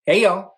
Hey y'all!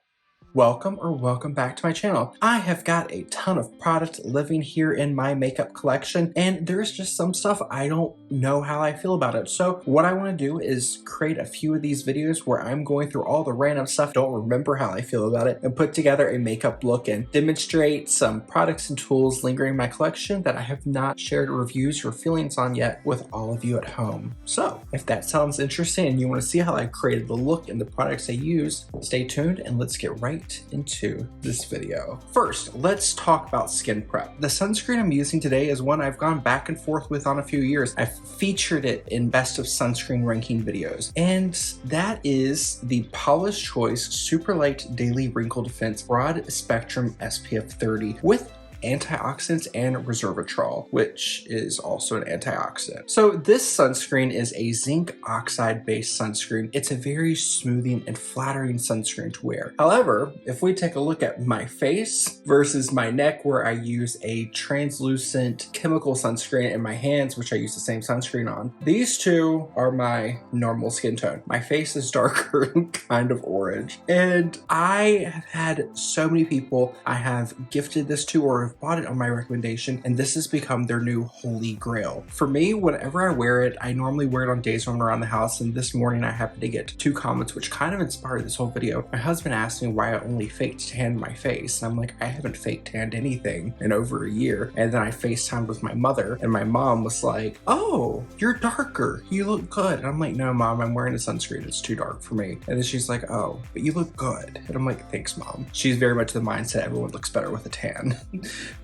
Welcome back to my channel. I have got a ton of product living here in my makeup collection, and there's just some stuff I don't know how I feel about it. So what I want to do is create a few of these videos where I'm going through all the random stuff, don't remember how I feel about it, and put together a makeup look and demonstrate some products and tools lingering in my collection that I have not shared reviews or feelings on yet with all of you at home. So if that sounds interesting and you want to see how I created the look and the products I use, stay tuned and let's get right into this video. First, let's talk about skin prep. The sunscreen I'm using today is one I've gone back and forth with on a few years. I've featured it in best of sunscreen ranking videos, and that is the Paula's Choice Super Light Daily Wrinkle Defense Broad Spectrum SPF 30 with antioxidants and resveratrol, which is also an antioxidant. So this sunscreen is a zinc oxide based sunscreen. It's a very smoothing and flattering sunscreen to wear. However, if we take a look at my face versus my neck, where I use a translucent chemical sunscreen, and my hands, which I use the same sunscreen on, these two are my normal skin tone. My face is darker, kind of orange. And I have had so many people I have gifted this to or have bought it on my recommendation, and this has become their new holy grail. For me, whenever I wear it, I normally wear it on days when I'm around the house, and this morning I happened to get 2 comments which kind of inspired this whole video. My husband asked me why I only fake tanned my face, and I'm like, I haven't fake tanned anything in over a year. And then I FaceTimed with my mother, and my mom was like, oh, you're darker, you look good. And I'm like, no mom, I'm wearing a sunscreen, it's too dark for me. And then she's like, oh, but you look good. And I'm like, thanks mom. She's very much the mindset everyone looks better with a tan.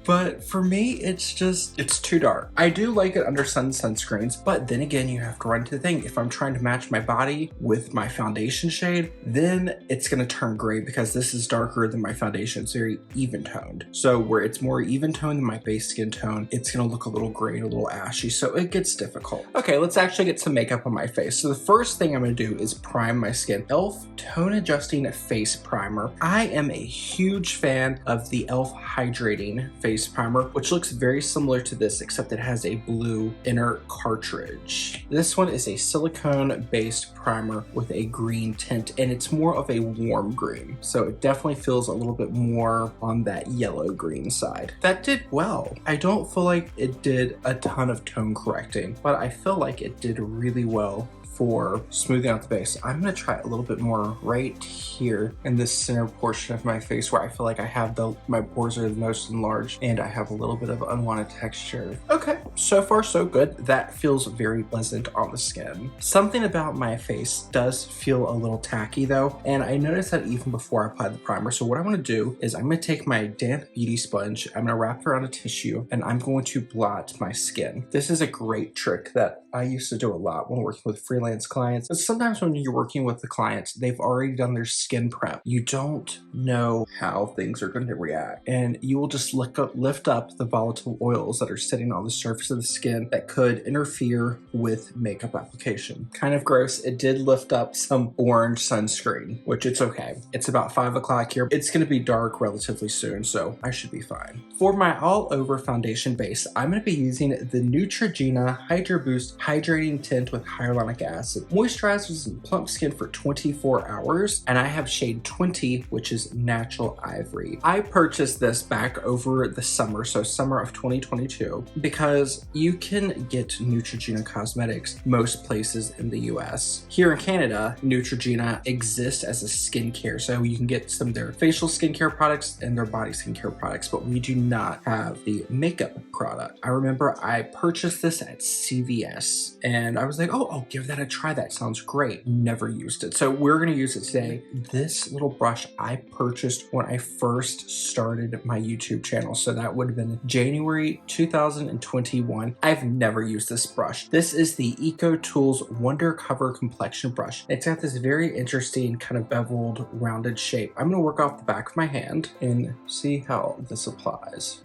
But for me, it's too dark. I do like it under sunscreens, but then again, you have to run to the thing. If I'm trying to match my body with my foundation shade, then it's gonna turn gray because this is darker than my foundation. It's very even toned. So where it's more even toned than my base skin tone, it's gonna look a little gray and a little ashy, so it gets difficult. Okay, let's actually get some makeup on my face. So the first thing I'm gonna do is prime my skin. e.l.f. Tone Adjusting Face Primer. I am a huge fan of the e.l.f. Hydrating Face Primer, which looks very similar to this, except it has a blue inner cartridge. This one is a silicone based primer with a green tint, and it's more of a warm green, so it definitely feels a little bit more on that yellow green side. That did well. I don't feel like it did a ton of tone correcting, but I feel like it did really well for smoothing out the base. I'm gonna try a little bit more right here in this center portion of my face where I feel like I have my pores are the most enlarged and I have a little bit of unwanted texture. Okay, so far so good. That feels very pleasant on the skin. Something about my face does feel a little tacky though, and I noticed that even before I applied the primer. So what I'm gonna do is I'm gonna take my damp beauty sponge, I'm gonna wrap it around a tissue, and I'm going to blot my skin. This is a great trick that I used to do a lot when working with freelance clients. But sometimes when you're working with the clients, they've already done their skin prep. You don't know how things are going to react, and you will just lift up the volatile oils that are sitting on the surface of the skin that could interfere with makeup application. Kind of gross. It did lift up some orange sunscreen, which it's okay. It's about 5 o'clock here. It's going to be dark relatively soon, so I should be fine. For my all over foundation base, I'm going to be using the Neutrogena Hydro Boost Hydrating Tint with Hyaluronic Acid. Moisturizes and plump skin for 24 hours, and I have shade 20, which is Natural Ivory. I purchased this back over the summer, so summer of 2022, because you can get Neutrogena cosmetics most places in the US. Here in Canada, Neutrogena exists as a skincare, so you can get some of their facial skincare products and their body skincare products, but we do not have the makeup product. I remember I purchased this at CVS, and I was like, oh, I'll give that a try. That sounds great. Never used it. So we're going to use it today. This little brush I purchased when I first started my YouTube channel. So that would have been January 2021. I've never used this brush. This is the EcoTools Wonder Cover Complexion Brush. It's got this very interesting kind of beveled, rounded shape. I'm going to work off the back of my hand and see how this applies.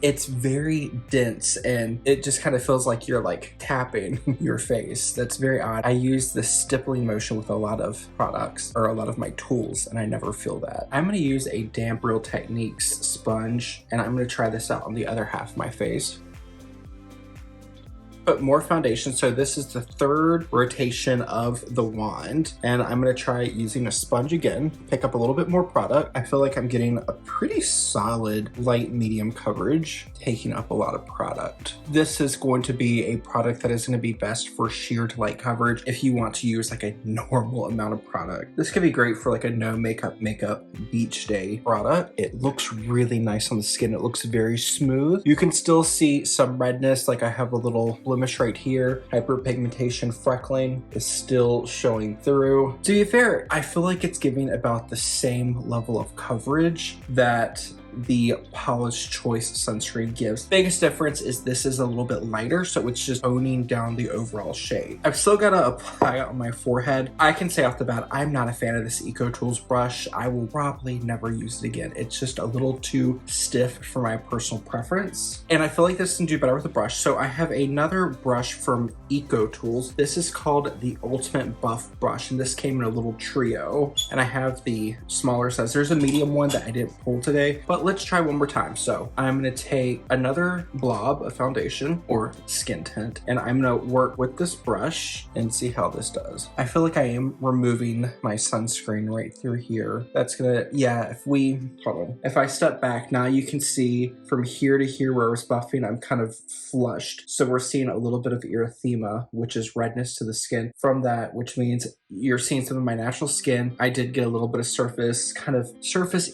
It's very dense and it just kind of feels like you're like tapping your face. That's very odd. I use the stippling motion with a lot of products or a lot of my tools and I never feel that. I'm going to use a Damp Real Techniques sponge and I'm going to try this out on the other half of my face. put more foundation. So this is the third rotation of the wand, and I'm gonna try using a sponge again, pick up a little bit more product. I feel like I'm getting a pretty solid light medium coverage, taking up a lot of product. This is going to be a product that is going to be best for sheer to light coverage if you want to use like a normal amount of product. This could be great for like a no makeup beach day product. It looks really nice on the skin. It looks very smooth. You can still see some redness, like I have a little blemish right here. Hyperpigmentation, freckling is still showing through. To be fair, I feel like it's giving about the same level of coverage that the Paula's Choice sunscreen gives. Biggest difference is this is a little bit lighter, so it's just toning down the overall shade. I've still got to apply it on my forehead. I can say off the bat, I'm not a fan of this EcoTools brush. I will probably never use it again. It's just a little too stiff for my personal preference. And I feel like this can do better with a brush. So I have another brush from EcoTools. This is called the Ultimate Buff Brush, and this came in a little trio. And I have the smaller size. There's a medium one that I didn't pull today, but let's try one more time. So I'm gonna take another blob of foundation or skin tint, and I'm gonna work with this brush and see how this does. I feel like I am removing my sunscreen right through here. That's gonna, yeah, if I step back now, you can see from here to here where I was buffing, I'm kind of flushed. So we're seeing a little bit of erythema, which is redness to the skin from that, which means you're seeing some of my natural skin. I did get a little bit of surface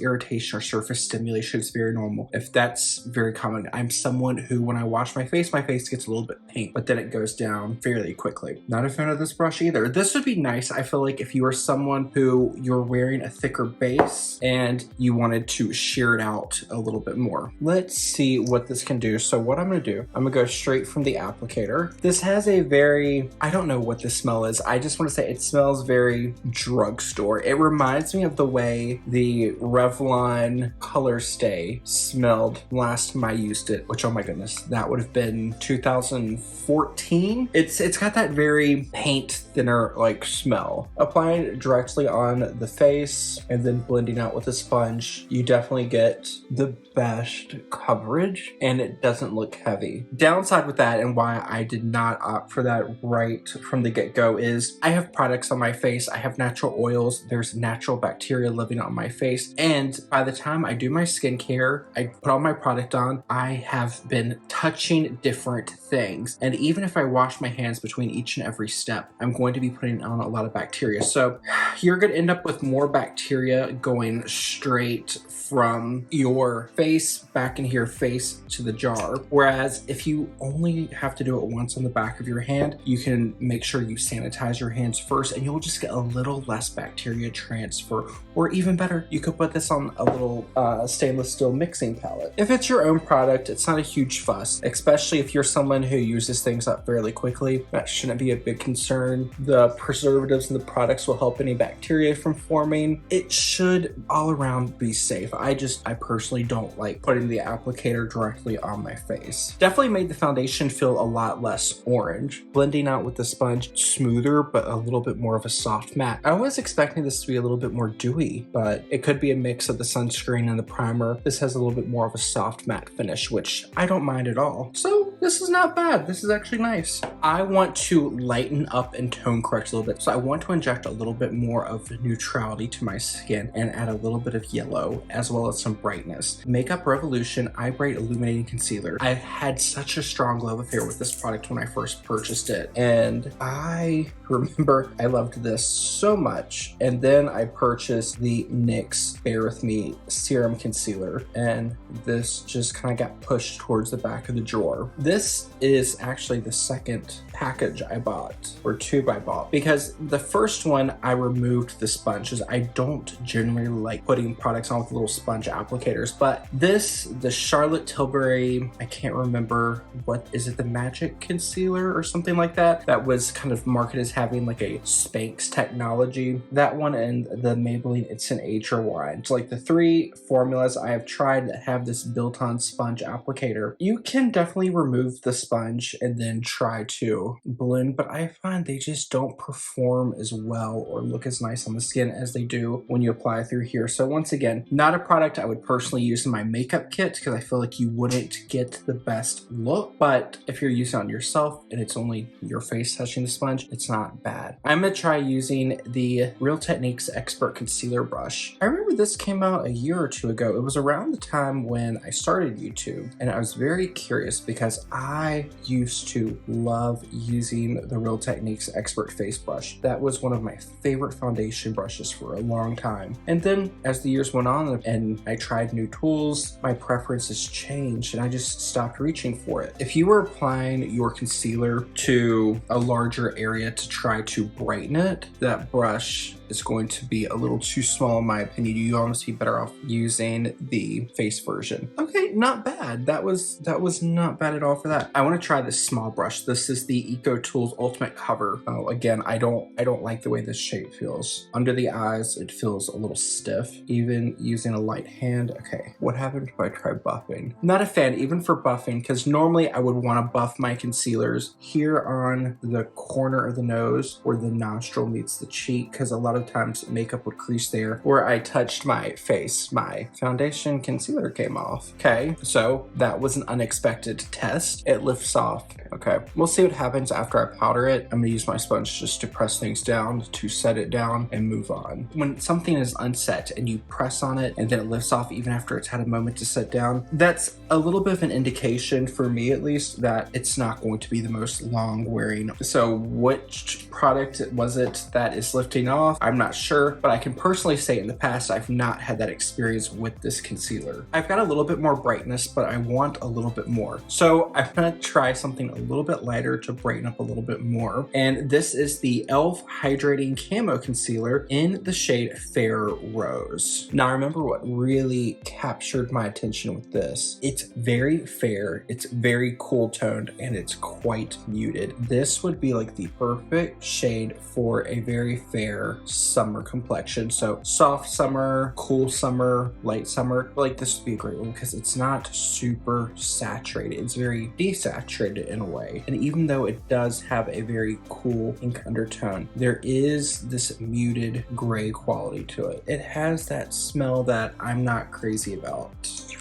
irritation or surface stimulation. It's very normal. If that's very common, I'm someone who, when I wash my face gets a little bit pink, but then it goes down fairly quickly. Not a fan of this brush either. This would be nice, I feel like, if you are someone who you're wearing a thicker base and you wanted to sheer it out a little bit more. Let's see what this can do. So what I'm gonna do, I'm gonna go straight from the applicator. This has a very, I don't know what the smell is. I just want to say it smells very drugstore. It reminds me of the way the Revlon Color Stay smelled last time I used it, which, oh my goodness, that would have been 2014. It's got that very paint thinner like smell. Applying it directly on the face and then blending out with a sponge, you definitely get the best coverage and it doesn't look heavy. Downside with that, and why I did not opt for that right from the get-go, is I have products on my face. I have natural oils. There's natural bacteria living on my face, and by the time I do my skincare, I put all my product on, I have been touching different things, and even if I wash my hands between each and every step, I'm going to be putting on a lot of bacteria. So you're going to end up with more bacteria going straight from your face back into your face to the jar. Whereas if you only have to do it once on the back of your hand, you can make sure you sanitize your hands first and you'll just get a little less bacteria transfer. Or even better, you could put this on a little stainless steel mixing palette. If it's your own product, it's not a huge fuss, especially if you're someone who uses things up fairly quickly. That shouldn't be a big concern. The preservatives in the products will help any bacteria from forming. It should all around be safe. I personally don't like putting the applicator directly on my face. Definitely made the foundation feel a lot less orange. Blending out with the sponge, smoother, but a little bit more of a soft matte. I was expecting this to be a little bit more dewy, but it could be a mix of the sunscreen and the primer. This has a little bit more of a soft matte finish, which I don't mind at all. So this is not bad. This is actually nice. I want to lighten up and tone correct a little bit. So I want to inject a little bit more of neutrality to my skin and add a little bit of yellow as well as some brightness. Makeup Revolution Eye Bright Illuminating Concealer. I had such a strong love affair with this product when I first purchased it, and I remember I loved this so much. And then I purchased the NYX Bear With Me Serum Concealer, and this just kind of got pushed towards the back of the drawer. This is actually the second package I bought, or tube I bought, because the first one I removed the sponges. I don't generally like putting products on with little sponge applicators, but this, the Charlotte Tilbury, I can't remember, what is it, the Magic Concealer or something like that, that was kind of marketed as having like a Spanx technology. That one and the Maybelline Instant Age Rewind. So like the three formulas I have tried that have this built-on sponge applicator, you can definitely remove the sponge and then try to to blend, but I find they just don't perform as well or look as nice on the skin as they do when you apply through here. So once again, not a product I would personally use in my makeup kit because I feel like you wouldn't get the best look, but if you're using it on yourself and it's only your face touching the sponge, it's not bad. I'm gonna try using the Real Techniques Expert Concealer Brush. I remember this came out a year or two ago. It was around the time when I started YouTube, and I was very curious because I used to love using the Real Techniques Expert Face Brush. That was one of my favorite foundation brushes for a long time. And then as the years went on and I tried new tools, my preferences changed and I just stopped reaching for it. If you were applying your concealer to a larger area to try to brighten it, that brush is going to be a little too small in my opinion. You almost be better off using the face version. Okay, not bad. That was not bad at all for that. I want to try this small brush. This is the EcoTools Ultimate Cover. Oh, again, I don't like the way this shape feels. Under the eyes, it feels a little stiff, even using a light hand. Okay, what happens if I try buffing? Not a fan, even for buffing, because normally I would want to buff my concealers here on the corner of the nose where the nostril meets the cheek, because a lot of times makeup would crease there where I touched my face. My foundation concealer came off. Okay, so that was an unexpected test. It lifts off. Okay, we'll see what happens after I powder it. I'm gonna use my sponge just to press things down, to set it down and move on. When something is unset and you press on it and then it lifts off even after it's had a moment to set down, that's a little bit of an indication, for me at least, that it's not going to be the most long wearing. So which product was it that is lifting off? I'm not sure, but I can personally say in the past I've not had that experience with this concealer. I've got a little bit more brightness, but I want a little bit more. So I'm gonna try something a little bit lighter to brighten up a little bit more. And this is the e.l.f. Hydrating Camo Concealer in the shade Fair Rose. Now remember what really captured my attention with this. It's very fair, it's very cool toned, and it's quite muted. This would be like the perfect shade for a very fair summer complexion. So soft summer, cool summer, light summer. Like this would be a great one because it's not super saturated. It's very desaturated in a way. And even though it does have a very cool pink undertone, there is this muted gray quality to it. It has that smell that I'm not crazy about.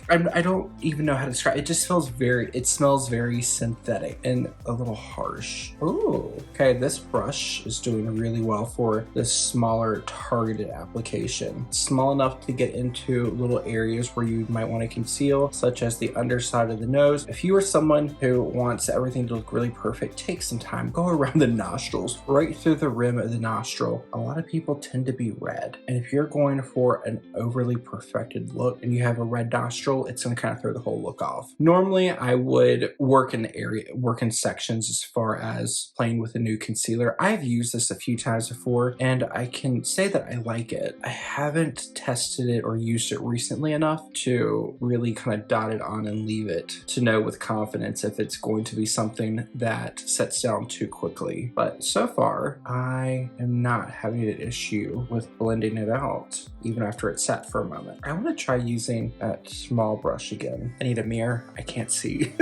I don't even know how to describe it. It just feels it smells very synthetic and a little harsh. Ooh, okay, this brush is doing really well for this smaller targeted application. Small enough to get into little areas where you might want to conceal, such as the underside of the nose. If you are someone who wants everything to look really perfect, take some time, go around the nostrils, right through the rim of the nostril. A lot of people tend to be red, and if you're going for an overly perfected look and you have a red nostril, it's going to kind of throw the whole look off. Normally, I would work in sections as far as playing with a new concealer. I've used this a few times before, and I can say that I like it. I haven't tested it or used it recently enough to really kind of dot it on and leave it to know with confidence if it's going to be something that sets down too quickly. But so far, I am not having an issue with blending it out, even after it's set for a moment. I want to try using that small brush again. I need a mirror. I can't see.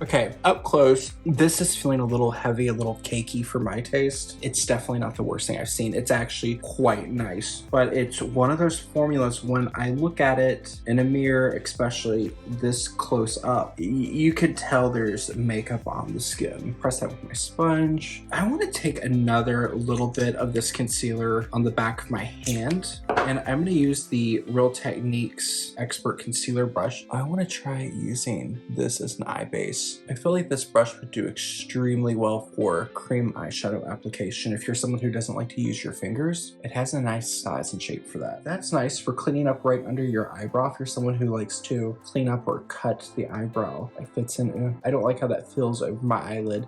Okay, up close, this is feeling a little heavy, a little cakey for my taste. It's definitely not the worst thing I've seen. It's actually quite nice, but it's one of those formulas when I look at it in a mirror, especially this close up, you could tell there's makeup on the skin. Press that with my sponge. I want to take another little bit of this concealer on the back of my hand, and I'm going to use the Real Techniques Expert Concealer Brush. I want to try using this as an eye base. I feel like this brush would do extremely well for cream eyeshadow application. If you're someone who doesn't like to use your fingers, it has a nice size and shape for that. That's nice for cleaning up right under your eyebrow. If you're someone who likes to clean up or cut the eyebrow, it fits in. I don't like how that feels over my eyelid.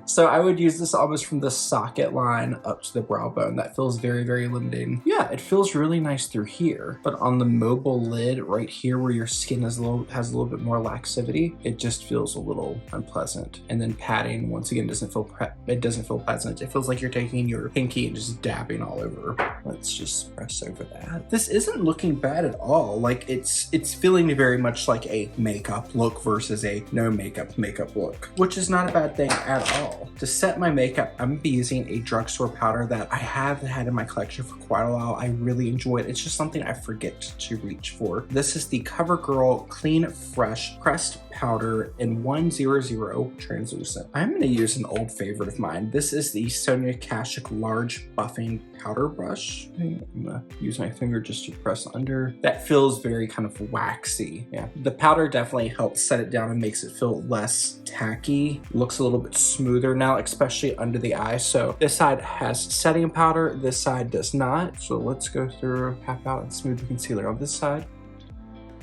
So I would use this almost from the socket line up to the brow bone. That feels very, very limiting. Yeah, it feels really nice through here, but on the mobile lid right here where your skin has a little bit more laxivity, it just feels a little unpleasant. And then patting, once again, doesn't feel pleasant. It feels like you're taking your pinky and just dabbing all over. Let's just press over that. This isn't looking bad at all. Like it's feeling very much like a makeup look versus a no makeup look, which is not a bad thing at all. To set my makeup, I'm gonna be using a drugstore powder that I have had in my collection for quite a while. I really enjoy it. It's just something I forget to reach for. This is the CoverGirl Clean Fresh Pressed Powder in 100 Translucent. I'm gonna use an old favorite of mine. This is the Sonia Kashuk Large Buffing Powder Brush. I'm gonna use my finger just to press under. That feels very kind of waxy. Yeah, the powder definitely helps set it down and makes it feel less tacky. Looks a little bit smoother now, especially under the eye. So this side has setting powder, this side does not. So let's go through, pat out and smooth the concealer on this side.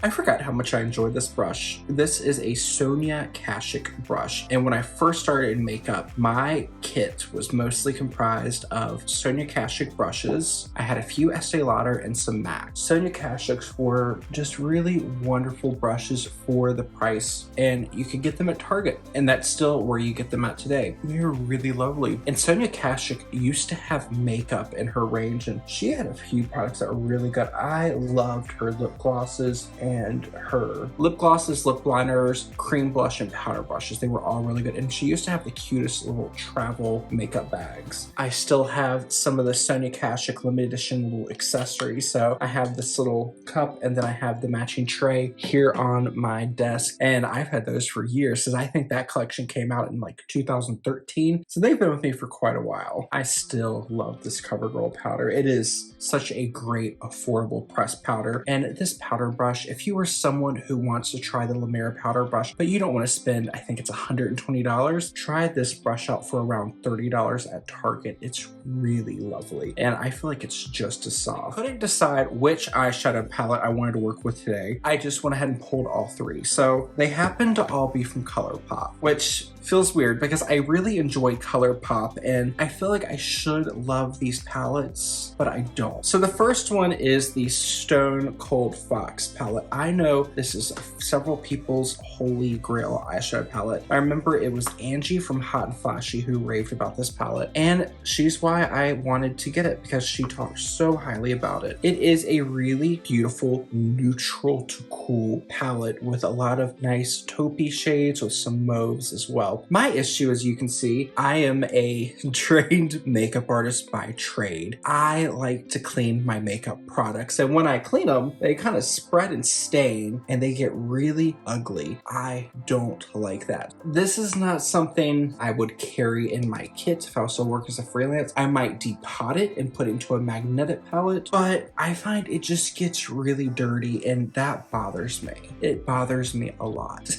I forgot how much I enjoyed this brush. This is a Sonia Kashuk brush, and when I first started in makeup, my kit was mostly comprised of Sonia Kashuk brushes. I had a few Estee Lauder and some MAC. Sonia Kashuks were just really wonderful brushes for the price, and you could get them at Target, and that's still where you get them at today. They're really lovely. And Sonia Kashuk used to have makeup in her range, and she had a few products that were really good. I loved her lip glosses and her lip glosses, lip liners, cream blush, and powder brushes. They were all really good. And she used to have the cutest little travel makeup bags. I still have some of the Sonia Kashuk limited edition little accessories. So I have this little cup, and then I have the matching tray here on my desk. And I've had those for years, since I think that collection came out in like 2013. So they've been with me for quite a while. I still love this CoverGirl powder. It is such a great, affordable pressed powder. And this powder brush, if you are someone who wants to try the La Mer powder brush, but you don't want to spend, I think it's $120, try this brush out for around $30 at Target. It's really lovely, and I feel like it's just as soft. Couldn't decide which eyeshadow palette I wanted to work with today. I just went ahead and pulled all three. So they happen to all be from ColourPop, which feels weird because I really enjoy ColourPop, and I feel like I should love these palettes, but I don't. So the first one is the Stone Cold Fox palette. I know this is several people's holy grail eyeshadow palette. I remember it was Angie from Hot and Flashy who raved about this palette, and she's why I wanted to get it, because she talked so highly about it. It is a really beautiful neutral to cool palette with a lot of nice taupey shades with some mauves as well. My issue, as you can see, I am a trained makeup artist by trade. I like to clean my makeup products, and when I clean them, they kind of spread and stain, and they get really ugly. I don't like that. This is not something I would carry in my kit if I was to work as a freelance. I might depot it and put it into a magnetic palette, but I find it just gets really dirty, and that bothers me. It bothers me a lot.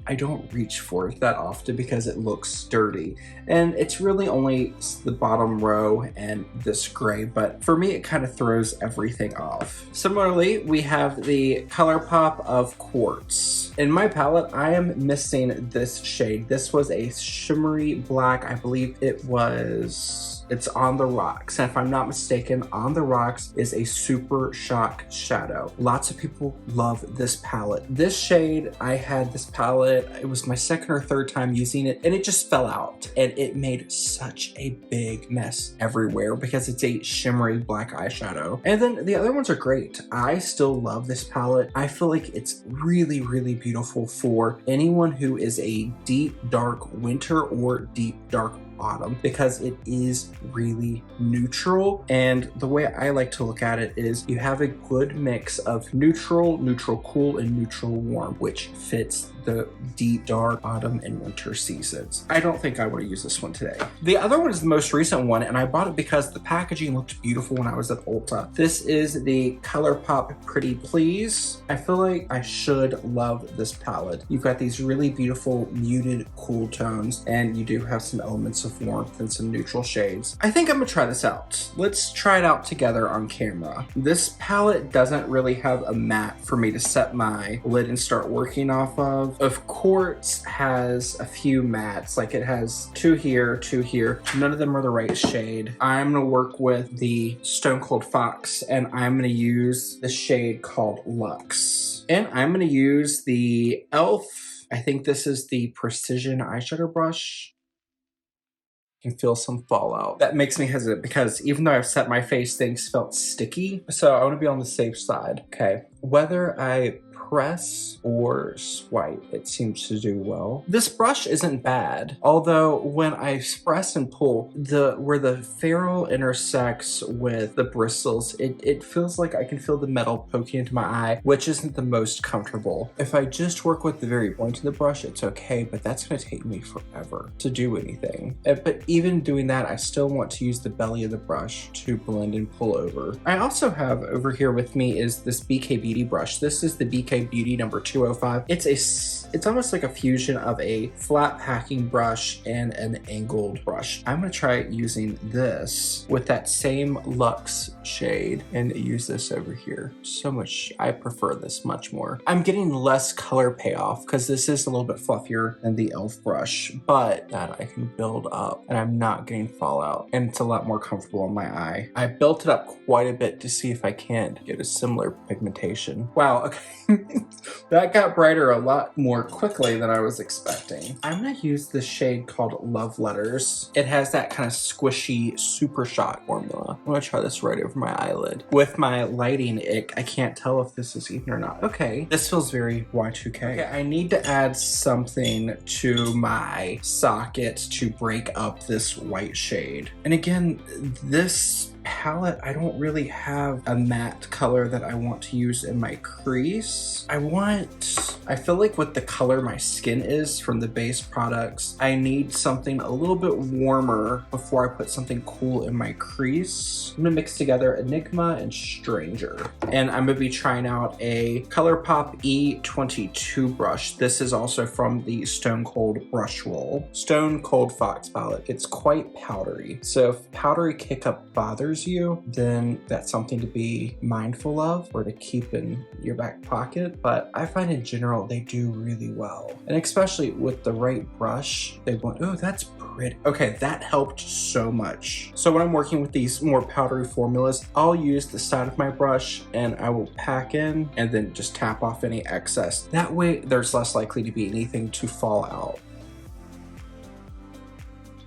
I don't reach for it that often because it looks dirty, and it's really only the bottom row and this gray, but for me it kind of throws everything off. Similarly, we have the ColourPop of Quartz. In my palette, I am missing this shade. This was a shimmery black. I believe it's On the Rocks, and if I'm not mistaken, On the Rocks is a super shock shadow. Lots of people love this palette. This shade, I had this palette, it was my second or third time using it, and it just fell out, and it made such a big mess everywhere because it's a shimmery black eyeshadow. And then the other ones are great. I still love this palette. I feel like it's really, really beautiful for anyone who is a deep dark winter or deep dark autumn, because it is really neutral. And the way I like to look at it is you have a good mix of neutral, neutral cool, and neutral warm, which fits the deep dark autumn and winter seasons. I don't think I would use this one today. The other one is the most recent one, and I bought it because the packaging looked beautiful when I was at Ulta. This is the ColourPop Pretty Please. I feel like I should love this palette. You've got these really beautiful muted cool tones, and you do have some elements of of warmth and some neutral shades. I think I'm gonna try this out. Let's try it out together on camera. This palette doesn't really have a matte for me to set my lid and start working off of. Of course, has a few mattes, like it has two here, two here. None of them are the right shade. I'm gonna work with the Stone Cold Fox, and I'm gonna use the shade called Luxe. And I'm gonna use the e.l.f. I think this is the Precision eyeshadow brush. Can feel some fallout. That makes me hesitant because even though I've set my face, things felt sticky. So I want to be on the safe side. Okay, whether I press or swipe, it seems to do well. This brush isn't bad, although when I press and pull, where the ferrule intersects with the bristles, it feels like I can feel the metal poking into my eye, which isn't the most comfortable. If I just work with the very point of the brush, it's okay, but that's gonna take me forever to do anything. But even doing that, I still want to use the belly of the brush to blend and pull over. I also have over here with me is this BK Beauty brush. This is the BK Beauty number 205. It's almost like a fusion of a flat packing brush and an angled brush. I'm gonna try using this with that same Luxe shade and use this over here. So much, I prefer this much more. I'm getting less color payoff because this is a little bit fluffier than the e.l.f. brush, but that I can build up and I'm not getting fallout and it's a lot more comfortable on my eye. I built it up quite a bit to see if I can't get a similar pigmentation. Wow, okay. That got brighter a lot more quickly than I was expecting. I'm gonna use the shade called Love Letters. It has that kind of squishy super shot formula. I'm gonna try this right over my eyelid. With my lighting ick, I can't tell if this is even or not. Okay, this feels very Y2K. Okay, I need to add something to my socket to break up this white shade. And again, this palette, I don't really have a matte color that I want to use in my crease. I feel like with the color my skin is from the base products, I need something a little bit warmer before I put something cool in my crease. I'm gonna mix together Enigma and Stranger. And I'm gonna be trying out a ColourPop E22 brush. This is also from the Stone Cold Brush Roll. Stone Cold Fox palette. It's quite powdery. So if powdery kick-up bothers you, then that's something to be mindful of or to keep in your back pocket. But I find in general they do really well, and especially with the right brush, they want, oh, that's pretty. Okay, that helped so much. So when I'm working with these more powdery formulas, I'll use the side of my brush and I will pack in and then just tap off any excess. That way there's less likely to be anything to fall out.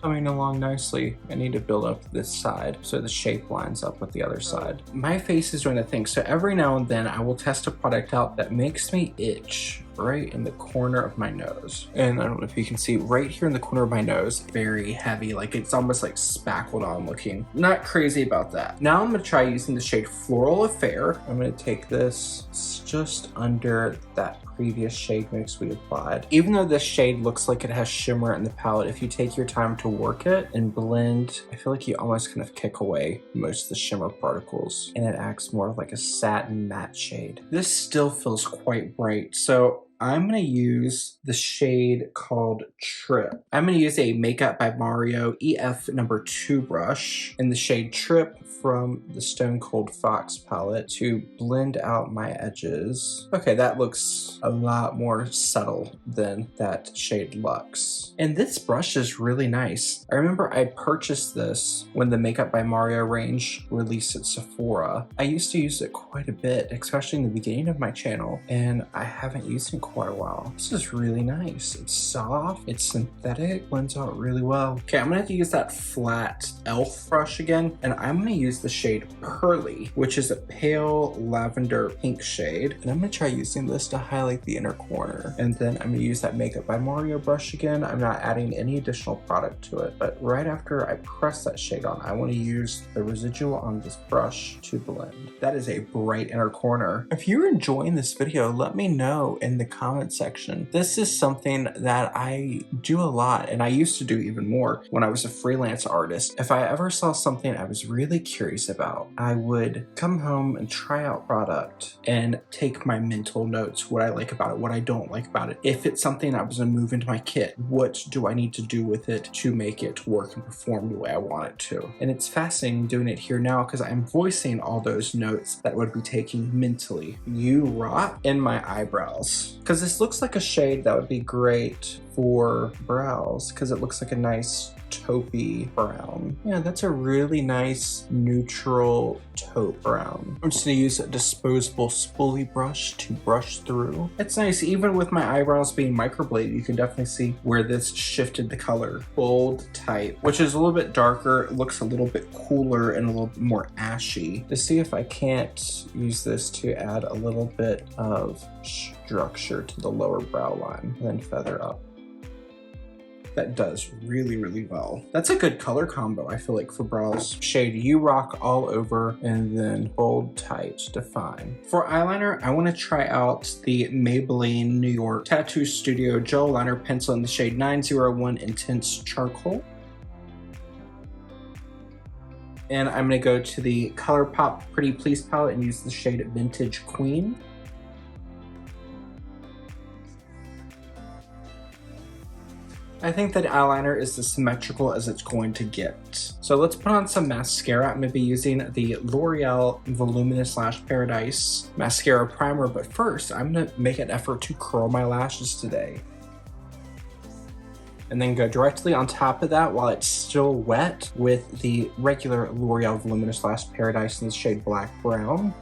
Coming along nicely. I need to build up this side so the shape lines up with the other side. My face is doing a thing, so every now and then I will test a product out that makes me itch right in the corner of my nose. And I don't know if you can see right here in the corner of my nose, very heavy, like it's almost like spackled on looking. Not crazy about that. Now I'm gonna try using the shade Floral Affair. I'm gonna take this just under that previous shade mix we applied. Even though this shade looks like it has shimmer in the palette, if you take your time to work it and blend, I feel like you almost kind of kick away most of the shimmer particles and it acts more like a satin matte shade. This still feels quite bright, so I'm gonna use the shade called Trip. I'm gonna use a Makeup by Mario e.l.f. number 2 brush in the shade Trip from the Stone Cold Fox palette to blend out my edges. Okay, that looks a lot more subtle than that shade Luxe. And this brush is really nice. I remember I purchased this when the Makeup by Mario range released at Sephora. I used to use it quite a bit, especially in the beginning of my channel, and I haven't used it in quite a while. This is really nice. It's soft, it's synthetic, blends out really well. Okay, I'm gonna have to use that flat e.l.f. brush again, and I'm gonna use the shade Pearly, which is a pale lavender pink shade. And I'm gonna try using this to highlight the inner corner. And then I'm gonna use that Makeup by Mario brush again. I'm not adding any additional product to it, but right after I press that shade on, I wanna use the residual on this brush to blend. That is a bright inner corner. If you're enjoying this video, let me know in the comment section. This is something that I do a lot, and I used to do even more when I was a freelance artist. If I ever saw something I was really curious about, I would come home and try out product and take my mental notes, what I like about it, what I don't like about it. If it's something I was gonna move into my kit, what do I need to do with it to make it work and perform the way I want it to? And it's fascinating doing it here now because I'm voicing all those notes that I would be taking mentally. You rot in my eyebrows. Because this looks like a shade that would be great for brows because it looks like a nice taupey brown. Yeah, that's a really nice neutral taupe brown. I'm just gonna use a disposable spoolie brush to brush through. It's nice, even with my eyebrows being microbladed, you can definitely see where this shifted the color. Bold type, which is a little bit darker, looks a little bit cooler and a little bit more ashy. To see if I can't use this to add a little bit of structure to the lower brow line and then feather up. That does really, really well. That's a good color combo, I feel like, for brows. Shade You Rock all over, and then Bold Type Define. For eyeliner, I want to try out the Maybelline New York Tattoo Studio Gel Liner Pencil in the shade 901 Intense Charcoal. And I'm going to go to the ColourPop Pretty Please palette and use the shade Vintage Queen. I think that eyeliner is as symmetrical as it's going to get. So let's put on some mascara. I'm gonna be using the L'Oreal Voluminous Lash Paradise Mascara Primer, but first I'm gonna make an effort to curl my lashes today. And then go directly on top of that while it's still wet with the regular L'Oreal Voluminous Lash Paradise in the shade Black Brown.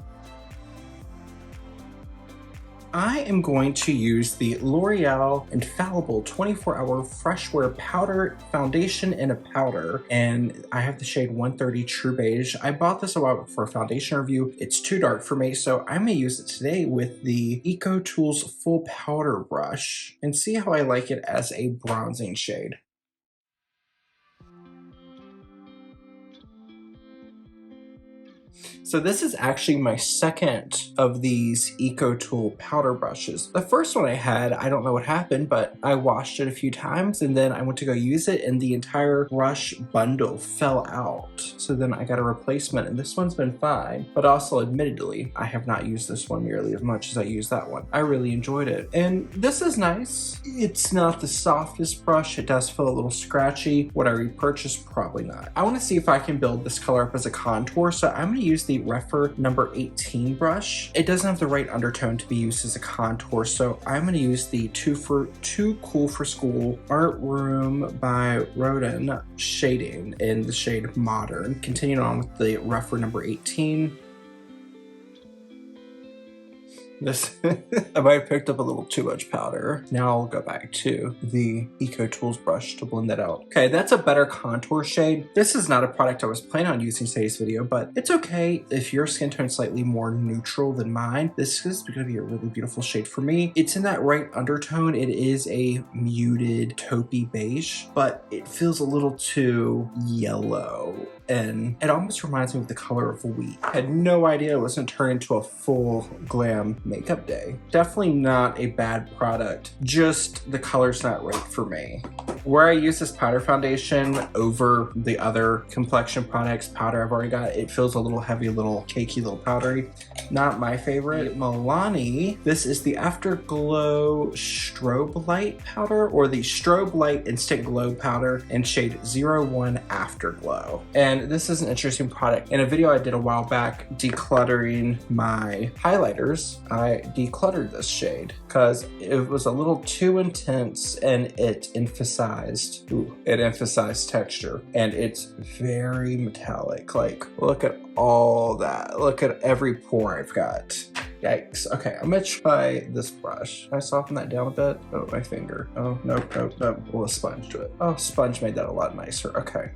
I am going to use the L'Oreal Infallible 24-Hour Fresh Wear Powder Foundation in a Powder, and I have the shade 130 True Beige. I bought this a while for a foundation review. It's too dark for me, so I'm gonna use it today with the EcoTools Full Powder Brush and see how I like it as a bronzing shade. So this is actually my second of these EcoTool powder brushes. The first one I had, I don't know what happened, but I washed it a few times and then I went to go use it and the entire brush bundle fell out. So then I got a replacement and this one's been fine, but also admittedly, I have not used this one nearly as much as I used that one. I really enjoyed it. And this is nice. It's not the softest brush. It does feel a little scratchy. Would I repurchase? Probably not. I want to see if I can build this color up as a contour. So I'm going to use the Refer number 18 brush. It doesn't have the right undertone to be used as a contour, so I'm going to use the Too Cool for School Art Room by Rodin shading in the shade Modern. Continuing on with the Refer number 18. This, I might have picked up a little too much powder. Now I'll go back to the EcoTools brush to blend that out. Okay, that's a better contour shade. This is not a product I was planning on using in today's video, but it's okay if your skin tone is slightly more neutral than mine. This is gonna be a really beautiful shade for me. It's in that right undertone. It is a muted taupey beige, but it feels a little too yellow. And it almost reminds me of the color of wheat. I had no idea it was gonna turn into a full glam makeup day. Definitely not a bad product, just the color's not right for me. Where I use this powder foundation over the other complexion products powder I've already got, it feels a little heavy, a little cakey, a little powdery. Not my favorite. Milani, this is the Afterglow Strobelight powder, or the Strobelight Instant Glow powder in shade 01 Afterglow. And this is an interesting product. In a video I did a while back decluttering my highlighters, I decluttered this shade because it was a little too intense and it emphasized texture, and it's very metallic. Like, look at all that. Look at every pore I've got. Yikes. Okay, I'm gonna try this brush. Can I soften that down a bit? Oh, my finger. Oh, nope. We'll sponge to it. Oh, sponge made that a lot nicer. Okay.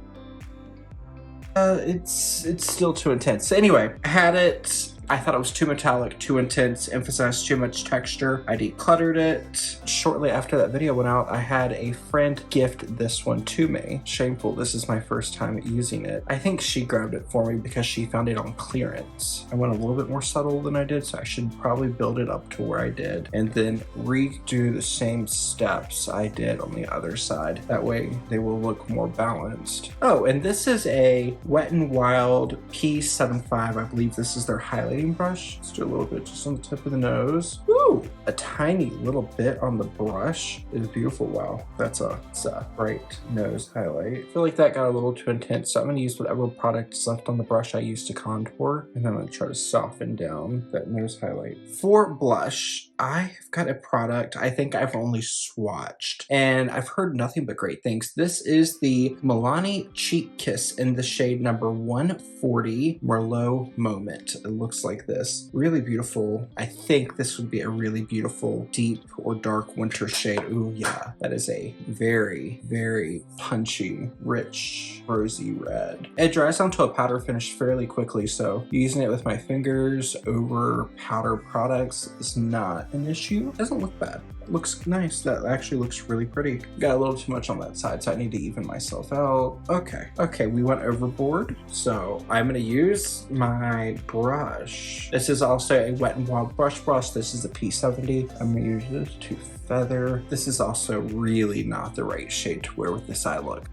It's still too intense. Anyway, I had it I thought it was too metallic, too intense, emphasized too much texture. I decluttered it. Shortly after that video went out, I had a friend gift this one to me. Shameful, this is my first time using it. I think she grabbed it for me because she found it on clearance. I went a little bit more subtle than I did, so I should probably build it up to where I did and then redo the same steps I did on the other side. That way they will look more balanced. Oh, and this is a Wet n Wild P75. I believe this is their highlighting brush. Let's do a little bit just on the tip of the nose. Ooh, a tiny little bit on the brush is beautiful. Wow, that's a bright nose highlight. I feel like that got a little too intense, so I'm gonna use whatever product is left on the brush I used to contour, and then I'm gonna try to soften down that nose highlight. For blush, I've got a product I think I've only swatched, and I've heard nothing but great things. This is the Milani Cheek Kiss in the shade number 140 Merlot Moment. It looks like this. Really beautiful. I think this would be a really beautiful deep or dark winter shade. Ooh, yeah. That is a very, very punchy, rich, rosy red. It dries onto a powder finish fairly quickly, so using it with my fingers over powder products is not an issue. It doesn't look bad. It looks nice. That actually looks really pretty. Got a little too much on that side, so I need to even myself out. Okay, we went overboard. So I'm gonna use my brush. This is also a Wet n Wild brush. This is a P70. I'm gonna use this to feather. This is also really not the right shade to wear with this eye look.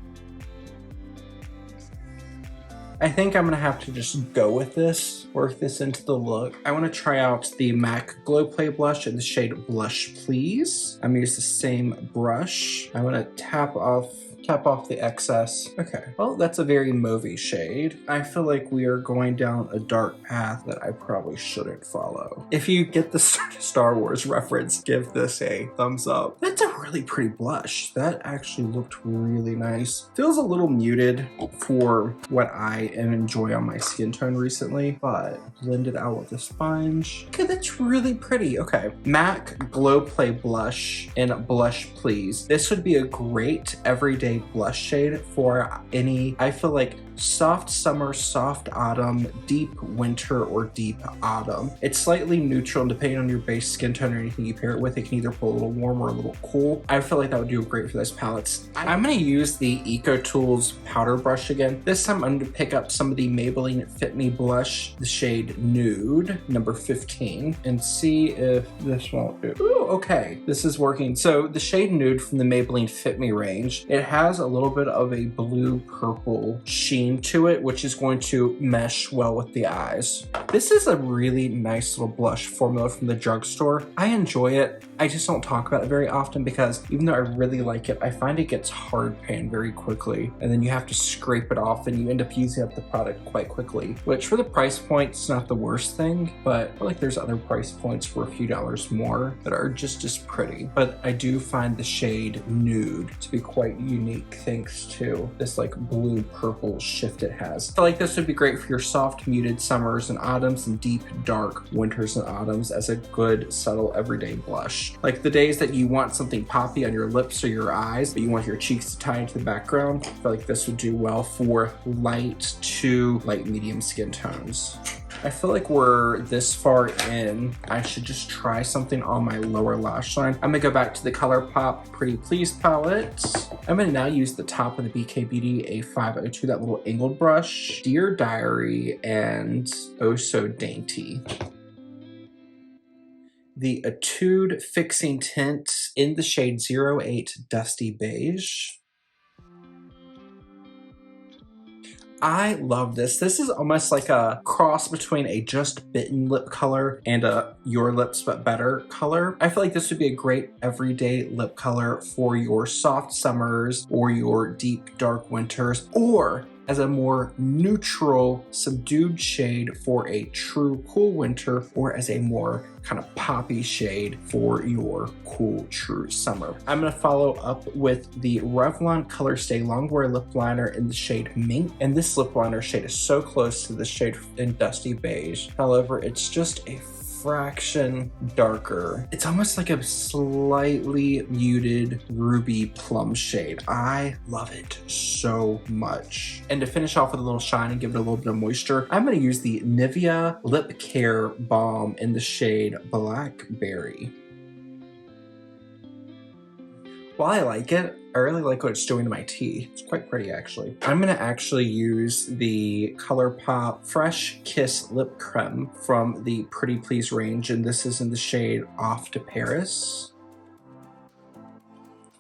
I think I'm gonna have to just go with this, work this into the look. I wanna try out the MAC Glow Play Blush in the shade Blush Please. I'm gonna use the same brush. I'm gonna tap off the excess. Okay, well, that's a very mauvey shade. I feel like we are going down a dark path that I probably shouldn't follow. If you get the Star Wars reference, give this a thumbs up. That's a really pretty blush. That actually looked really nice. Feels a little muted for what I enjoy on my skin tone recently, but blended out with a sponge. Okay, that's really pretty. Okay, MAC Glow Play Blush in Blush Please. This would be a great everyday blush shade for any, I feel like, soft summer, soft autumn, deep winter, or deep autumn. It's slightly neutral, and depending on your base skin tone or anything you pair it with, it can either pull a little warm or a little cool. I feel like that would do great for those palettes. I'm gonna use the EcoTools powder brush again. This time I'm gonna pick up some of the Maybelline Fit Me blush, the shade Nude, number 15, and see if this won't do. Ooh, okay, this is working. So the shade Nude from the Maybelline Fit Me range, it has a little bit of a blue-purple sheen to it, which is going to mesh well with the eyes. This is a really nice little blush formula from the drugstore. I enjoy it. I just don't talk about it very often because even though I really like it, I find it gets hard pan very quickly, and then you have to scrape it off and you end up using up the product quite quickly, which for the price point, it's not the worst thing, but I feel like there's other price points for a few dollars more that are just as pretty. But I do find the shade Nude to be quite unique thanks to this like blue-purple shift it has. I feel like this would be great for your soft, muted summers and autumns and deep, dark winters and autumns as a good, subtle, everyday blush. Like the days that you want something poppy on your lips or your eyes, but you want your cheeks to tie into the background, I feel like this would do well for light to light medium skin tones. I feel like we're this far in, I should just try something on my lower lash line. I'm gonna go back to the ColourPop Pretty Please palette. I'm gonna now use the top of the BK Beauty A502, that little angled brush, Dear Diary, and Oh So Dainty. The Etude Fixing Tint in the shade 08 Dusty Beige. I love this. This is almost like a cross between a Just Bitten lip color and a Your Lips But Better color. I feel like this would be a great everyday lip color for your soft summers or your deep dark winters, or as a more neutral, subdued shade for a true cool winter, or as a more kind of poppy shade for your cool, true summer. I'm gonna follow up with the Revlon Color Stay Longwear Lip Liner in the shade Mink, and this lip liner shade is so close to the shade in Dusty Beige. However, it's just a fraction darker. It's almost like a slightly muted ruby plum shade. I love it so much. And to finish off with a little shine and give it a little bit of moisture, I'm going to use the Nivea Lip Care Balm in the shade Blackberry. While I like it, I really like what it's doing to my tea. It's quite pretty, actually. I'm gonna actually use the ColourPop Fresh Kiss Lip Creme from the Pretty Please range, and this is in the shade Off to Paris.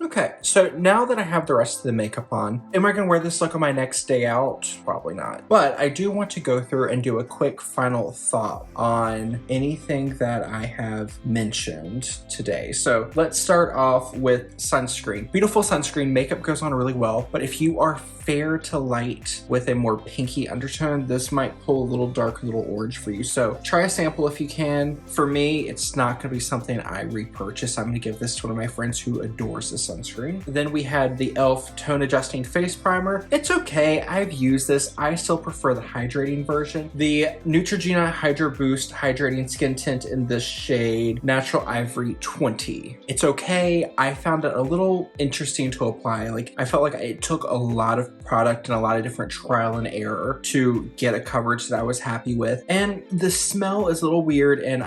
Okay, so now that I have the rest of the makeup on, am I gonna wear this look on my next day out? Probably not. But I do want to go through and do a quick final thought on anything that I have mentioned today. So let's start off with sunscreen. Beautiful sunscreen, makeup goes on really well, but if you are fair to light with a more pinky undertone, this might pull a little dark, a little orange for you. So try a sample if you can. For me, it's not gonna be something I repurchase. I'm gonna give this to one of my friends who adores this sunscreen. Then we had the e.l.f. Tone Adjusting Face Primer. It's okay, I've used this. I still prefer the hydrating version. The Neutrogena Hydro Boost Hydrating Skin Tint in the shade Natural Ivory 20. It's okay. I found it a little interesting to apply. Like, I felt like it took a lot of product and a lot of different trial and error to get a coverage that I was happy with. And the smell is a little weird, and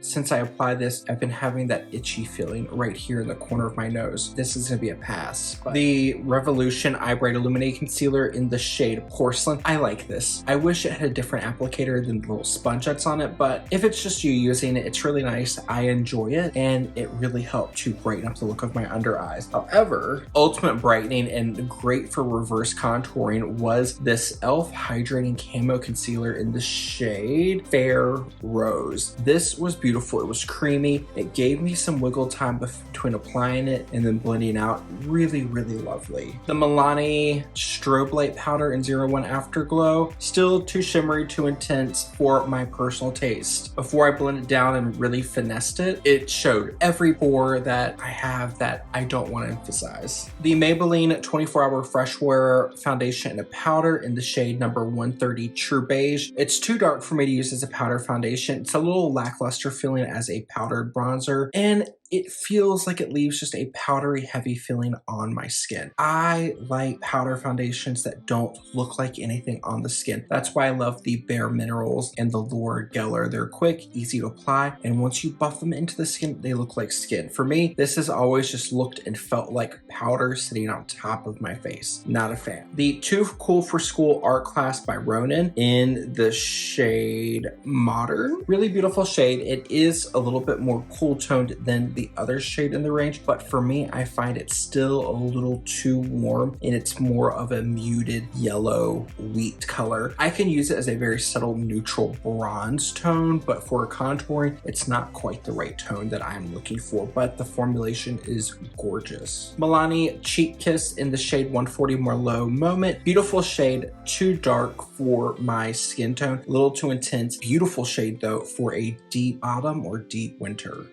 since I applied this, I've been having that itchy feeling right here in the corner of my nose. This is gonna be a pass. But the Revolution Eye Bright Illuminating Concealer in the shade Porcelain. I like this. I wish it had a different applicator than the little sponge that's on it, but if it's just you using it, it's really nice. I enjoy it, and it really helped to brighten up the look of my under eyes. However, ultimate brightening and great for reverse contouring was this e.l.f. Hydrating Camo Concealer in the shade Fair Rose. This was beautiful. It was creamy. It gave me some wiggle time between applying it and then blending out. Really, really lovely. The Milani Strobelight Powder in 01 Afterglow. Still too shimmery, too intense for my personal taste. Before I blended it down and really finessed it, it showed every pore that I have that I don't want to emphasize. The Maybelline 24-Hour Fresh Wear Foundation in a powder in the shade number 130 True Beige. It's too dark for me to use as a powder foundation. It's a little lackluster feeling as a powdered bronzer, and it feels like it leaves just a powdery heavy feeling on my skin. I like powder foundations that don't look like anything on the skin. That's why I love the Bare Minerals and the L'Oreal. They're quick, easy to apply, and once you buff them into the skin, they look like skin. For me, this has always just looked and felt like powder sitting on top of my face. Not a fan. The Too Cool for School Art Class by Rodin in the shade Modern. Really beautiful shade. It is a little bit more cool toned than the other shade in the range, but for me, I find it still a little too warm, and it's more of a muted yellow wheat color. I can use it as a very subtle neutral bronze tone, but for contouring, it's not quite the right tone that I'm looking for, but the formulation is gorgeous. Milani Cheek Kiss in the shade 140 Merlot Moment. Beautiful shade, too dark for my skin tone, a little too intense. Beautiful shade though for a deep autumn or deep winter.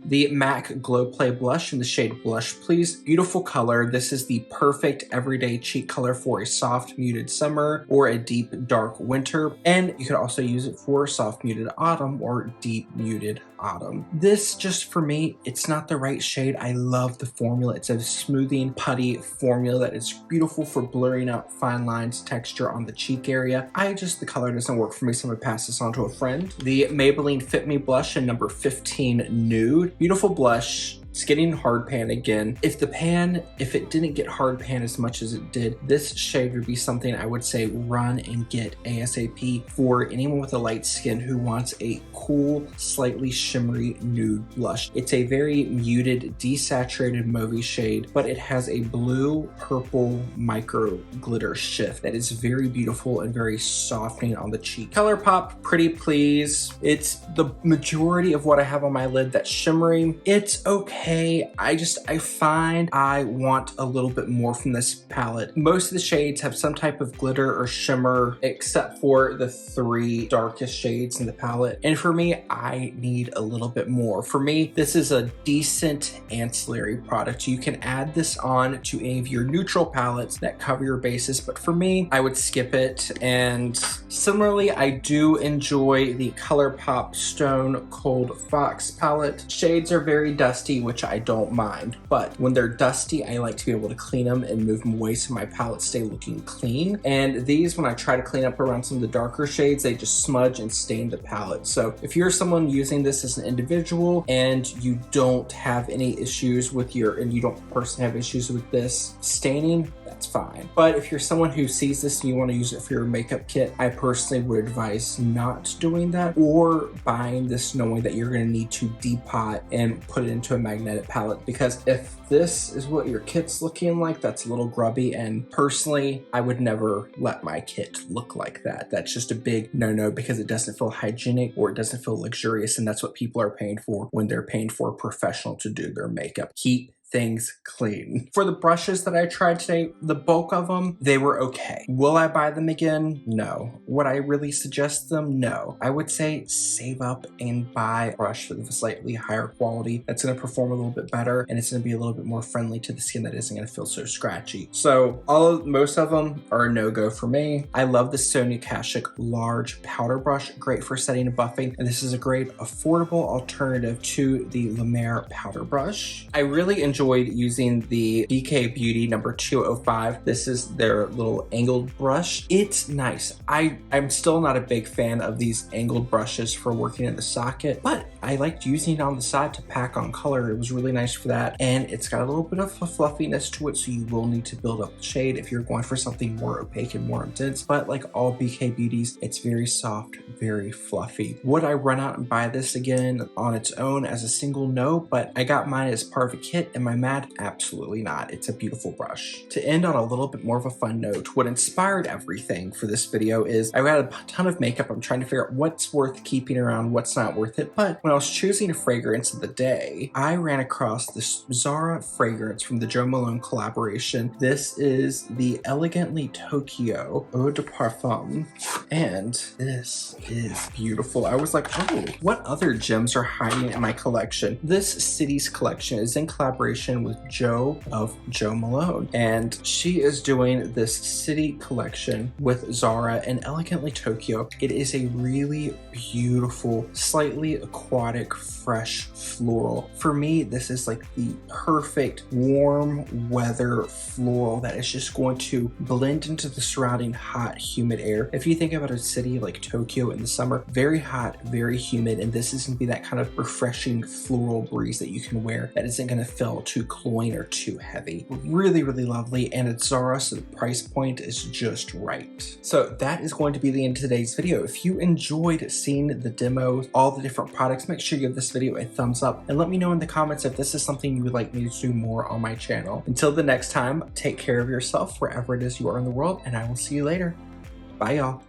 The MAC Glow Play Blush in the shade Blush Please. Beautiful color. This is the perfect everyday cheek color for a soft muted summer or a deep dark winter. And you could also use it for soft muted autumn or deep muted autumn. This, just for me, it's not the right shade. I love the formula. It's a smoothing putty formula that is beautiful for blurring out fine lines, texture on the cheek area. The color doesn't work for me, so I'm gonna pass this on to a friend. The Maybelline Fit Me Blush in number 15 Nude. Beautiful blush. It's getting hard pan again. If it didn't get hard pan as much as it did, this shade would be something I would say run and get ASAP for anyone with a light skin who wants a cool, slightly shimmery nude blush. It's a very muted, desaturated mauvey shade, but it has a blue purple micro glitter shift that is very beautiful and very softening on the cheek. ColourPop Pretty Please. It's the majority of what I have on my lid that's shimmery. It's okay. okay. I find I want a little bit more from this palette. Most of the shades have some type of glitter or shimmer except for the 3 darkest shades in the palette. And for me, I need a little bit more. For me, this is a decent ancillary product. You can add this on to any of your neutral palettes that cover your bases, but for me, I would skip it. And similarly, I do enjoy the ColourPop Stone Cold Fox palette. Shades are very dusty, which I don't mind, but when they're dusty, I like to be able to clean them and move them away so my palettes stay looking clean. And these, when I try to clean up around some of the darker shades, they just smudge and stain the palette. So if you're someone using this as an individual and you don't have any issues with and you don't personally have issues with this staining, that's fine. But if you're someone who sees this and you want to use it for your makeup kit, I personally would advise not doing that, or buying this knowing that you're going to need to depot and put it into a magnetic palette, because if this is what your kit's looking like, that's a little grubby, and personally, I would never let my kit look like that. That's just a big no-no, because it doesn't feel hygienic or it doesn't feel luxurious, and that's what people are paying for when they're paying for a professional to do their makeup. Keep things clean. For the brushes that I tried today, the bulk of them, they were okay. Will I buy them again? No. Would I really suggest them? No. I would say save up and buy a brush with a slightly higher quality that's going to perform a little bit better, and it's going to be a little bit more friendly to the skin that isn't going to feel so scratchy. So most of them are a no-go for me. I love the Sonia Kashuk large powder brush, great for setting and buffing, and this is a great affordable alternative to the La Mer powder brush. I really enjoyed using the BK Beauty number 205. This is their little angled brush. It's nice. I'm still not a big fan of these angled brushes for working in the socket, but I liked using it on the side to pack on color. It was really nice for that, and it's got a little bit of a fluffiness to it, so you will need to build up the shade if you're going for something more opaque and more intense. But like all BK Beauties, it's very soft, very fluffy. Would I run out and buy this again on its own as a single? No, but I got mine as part of a kit. Am I mad? Absolutely not. It's a beautiful brush. To end on a little bit more of a fun note, what inspired everything for this video is I got a ton of makeup. I'm trying to figure out what's worth keeping around, what's not worth it. But when I was choosing a fragrance of the day, I ran across this Zara fragrance from the Jo Malone collaboration. This is the Elegantly Tokyo Eau de Parfum, and this is beautiful. I was like, oh, what other gems are hiding in my collection? This Cities collection is in collaboration with Jo of Jo Malone, and she is doing this city collection with Zara and Elegantly Tokyo. It is a really beautiful, slightly aquatic, fresh floral. For me, this is like the perfect warm weather floral that is just going to blend into the surrounding hot, humid air. If you think about a city like Tokyo in the summer, very hot, very humid, and this is going to be that kind of refreshing floral breeze that you can wear that isn't going to feel too cloying or too heavy. Really, really lovely, and it's Zara, so the price point is just right. So that is going to be the end of today's video. If you enjoyed seeing the demos, all the different products, make sure you give this video a thumbs up and let me know in the comments if this is something you would like me to do more on my channel. Until the next time, take care of yourself wherever it is you are in the world, and I will see you later. Bye, y'all.